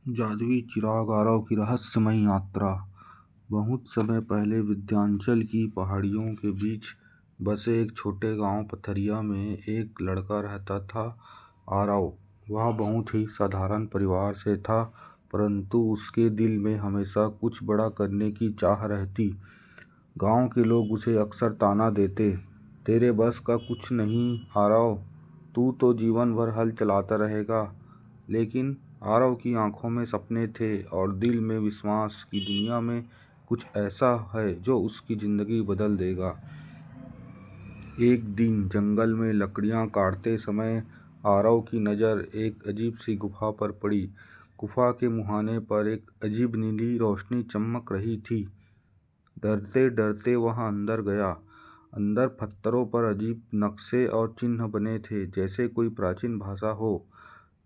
जादुई चिराग आरव की रहस्यमयी यात्रा। बहुत समय पहले विंध्याचल की पहाड़ियों के बीच बसे एक छोटे गांव पथरिया में एक लड़का रहता था, आरव। वह बहुत ही साधारण परिवार से था, परंतु उसके दिल में हमेशा कुछ बड़ा करने की चाह रहती। गांव के लोग उसे अक्सर ताना देते, तेरे बस का कुछ नहीं आरव, तू तो जीवन भर हल चलाता रहेगा। लेकिन आरव की आंखों में सपने थे और दिल में विश्वास कि दुनिया में कुछ ऐसा है जो उसकी जिंदगी बदल देगा। एक दिन जंगल में लकड़ियां काटते समय आरव की नज़र एक अजीब सी गुफा पर पड़ी। गुफा के मुहाने पर एक अजीब नीली रोशनी चमक रही थी। डरते डरते वह अंदर गया। अंदर पत्थरों पर अजीब नक्शे और चिन्ह बने थे, जैसे कोई प्राचीन भाषा हो।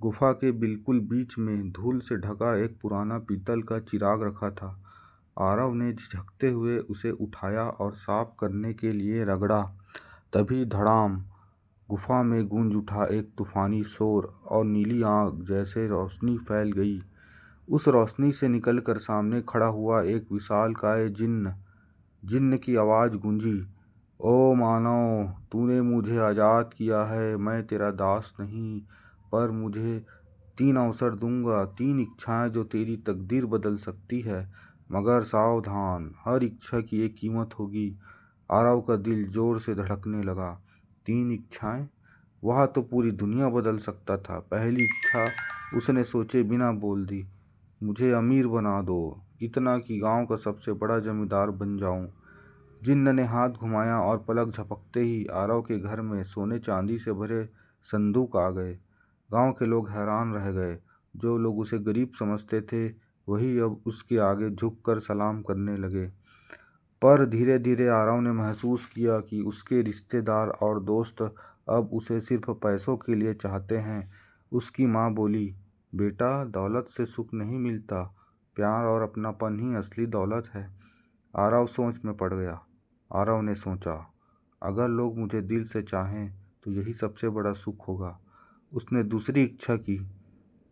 गुफा के बिल्कुल बीच में धूल से ढका एक पुराना पीतल का चिराग रखा था। आरव ने झिझकते हुए उसे उठाया और साफ करने के लिए रगड़ा। तभी धड़ाम, गुफा में गूंज उठा एक तूफानी शोर और नीली आग जैसे रोशनी फैल गई। उस रोशनी से निकलकर सामने खड़ा हुआ एक विशालकाय जिन्न। जिन्न की आवाज़ गूंजी, ओ मानव, तूने मुझे आज़ाद किया है। मैं तेरा दास नहीं, पर मुझे 3 अवसर दूंगा, 3 इच्छाएं जो तेरी तकदीर बदल सकती है। मगर सावधान, हर इच्छा की एक कीमत होगी। आरव का दिल जोर से धड़कने लगा। 3 इच्छाएं? वह तो पूरी दुनिया बदल सकता था। पहली इच्छा उसने सोचे बिना बोल दी, मुझे अमीर बना दो, इतना कि गांव का सबसे बड़ा जमींदार बन जाऊं। जिन्न ने हाथ घुमाया और पलक झपकते ही आरव के घर में सोने चांदी से भरे संदूक आ गए। गांव के लोग हैरान रह गए। जो लोग उसे गरीब समझते थे, वही अब उसके आगे झुककर सलाम करने लगे। पर धीरे धीरे आरव ने महसूस किया कि उसके रिश्तेदार और दोस्त अब उसे सिर्फ पैसों के लिए चाहते हैं। उसकी माँ बोली, बेटा, दौलत से सुख नहीं मिलता, प्यार और अपनापन ही असली दौलत है। आरव सोच में पड़ गया। आरव ने सोचा, अगर लोग मुझे दिल से चाहें तो यही सबसे बड़ा सुख होगा। उसने दूसरी इच्छा की,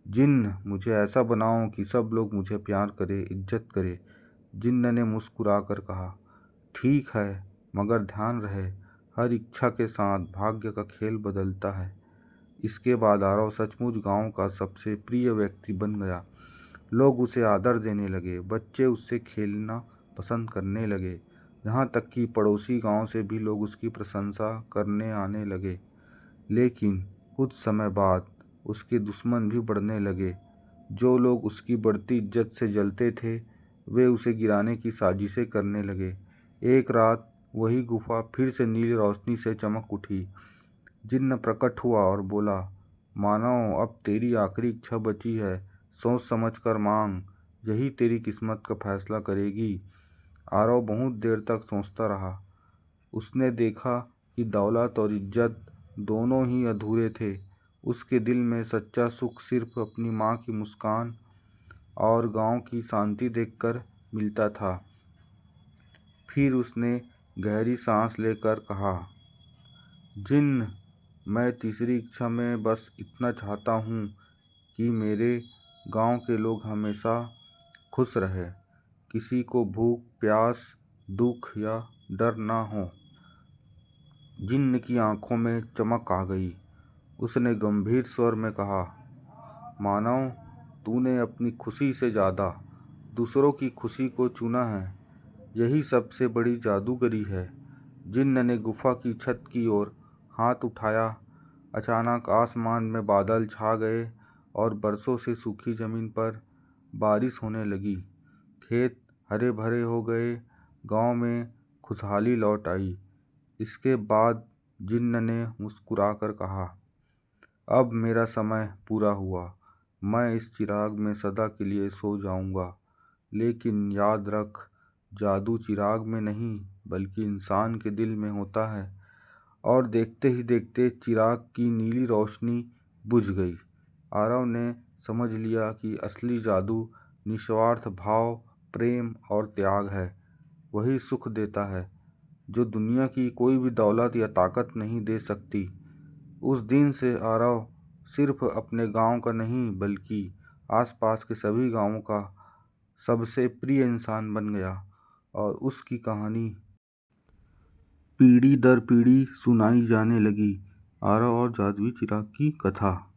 जिन्न, मुझे ऐसा बनाओ कि सब लोग मुझे प्यार करें, इज्जत करें। जिन्न ने मुस्कुराकर कहा, ठीक है, मगर ध्यान रहे, हर इच्छा के साथ भाग्य का खेल बदलता है। इसके बाद आरव सचमुच गांव का सबसे प्रिय व्यक्ति बन गया। लोग उसे आदर देने लगे, बच्चे उससे खेलना पसंद करने लगे, यहाँ तक कि पड़ोसी गांव से भी लोग उसकी प्रशंसा करने आने लगे। लेकिन कुछ समय बाद उसके दुश्मन भी बढ़ने लगे। जो लोग उसकी बढ़ती इज्जत से जलते थे, वे उसे गिराने की साजिशें करने लगे। एक रात वही गुफा फिर से नीली रोशनी से चमक उठी। जिन्न प्रकट हुआ और बोला, मानव, अब तेरी आखिरी इच्छा बची है, सोच समझ कर मांग, यही तेरी किस्मत का फैसला करेगी। आरव बहुत देर तक सोचता रहा। उसने देखा कि दौलत और इज्जत दोनों ही अधूरे थे। उसके दिल में सच्चा सुख सिर्फ अपनी माँ की मुस्कान और गांव की शांति देखकर मिलता था। फिर उसने गहरी सांस लेकर कहा, जिन्न, मैं तीसरी इच्छा में बस इतना चाहता हूँ कि मेरे गांव के लोग हमेशा खुश रहे, किसी को भूख, प्यास, दुख या डर ना हो। जिन्न की आंखों में चमक आ गई। उसने गंभीर स्वर में कहा, मानव, तूने अपनी खुशी से ज़्यादा दूसरों की खुशी को चुना है। यही सबसे बड़ी जादूगरी है। जिन्न ने गुफा की छत की ओर हाथ उठाया। अचानक आसमान में बादल छा गए और बरसों से सूखी जमीन पर बारिश होने लगी। खेत हरे भरे हो गए, गांव में खुशहाली लौट आई। इसके बाद जिन्न ने मुस्कुराकर कहा, अब मेरा समय पूरा हुआ। मैं इस चिराग में सदा के लिए सो जाऊंगा। लेकिन याद रख, जादू चिराग में नहीं बल्कि इंसान के दिल में होता है। और देखते ही देखते चिराग की नीली रोशनी बुझ गई। आरव ने समझ लिया कि असली जादू निस्वार्थ भाव, प्रेम और त्याग है। वही सुख देता है जो दुनिया की कोई भी दौलत या ताकत नहीं दे सकती। उस दिन से आरव सिर्फ अपने गांव का नहीं बल्कि आसपास के सभी गांवों का सबसे प्रिय इंसान बन गया और उसकी कहानी पीढ़ी दर पीढ़ी सुनाई जाने लगी। आरव और जादुई चिराग की कथा।